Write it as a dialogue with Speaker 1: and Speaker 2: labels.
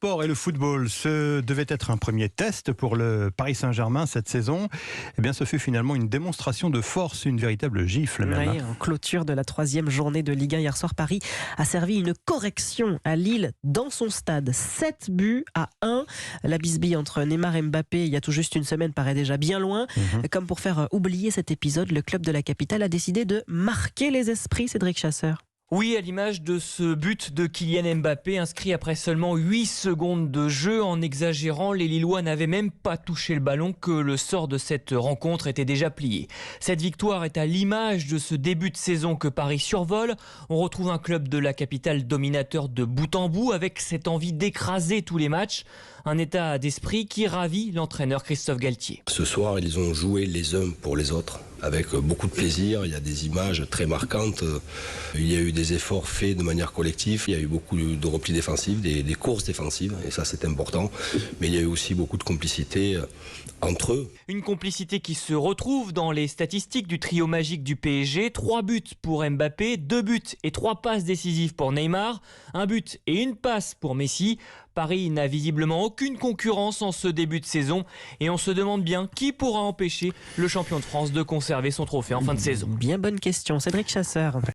Speaker 1: Sport et le football, ce devait être un premier test pour le Paris Saint-Germain cette saison. Eh bien, ce fut finalement une démonstration de force, une véritable gifle même.
Speaker 2: Oui, en clôture de la 3e journée de Ligue 1 hier soir, Paris a servi une correction à Lille dans son stade. 7-1. La bisbille entre Neymar et Mbappé il y a tout juste une semaine paraît déjà bien loin. Comme pour faire oublier cet épisode, le club de la capitale a décidé de marquer les esprits, Cédric Chasseur.
Speaker 3: Oui, à l'image de ce but de Kylian Mbappé, inscrit après seulement 8 secondes de jeu. En exagérant, les Lillois n'avaient même pas touché le ballon que le sort de cette rencontre était déjà plié. Cette victoire est à l'image de ce début de saison que Paris survole. On retrouve un club de la capitale dominateur de bout en bout, avec cette envie d'écraser tous les matchs. Un état d'esprit qui ravit l'entraîneur Christophe Galtier.
Speaker 4: Ce soir, ils ont joué les uns pour les autres, avec beaucoup de plaisir. Il y a des images très marquantes. Il y a eu des efforts faits de manière collective. Il y a eu beaucoup de replis défensifs, des courses défensives, et ça c'est important. Mais il y a eu aussi beaucoup de complicité entre eux.
Speaker 3: Une complicité qui se retrouve dans les statistiques du trio magique du PSG. 3 buts pour Mbappé, 2 buts et 3 passes décisives pour Neymar, 1 but et 1 passe pour Messi. Paris n'a visiblement aucune concurrence en ce début de saison et on se demande bien qui pourra empêcher le champion de France de conserver son trophée en fin de saison.
Speaker 2: Bien bonne question, Cédric Chasseur.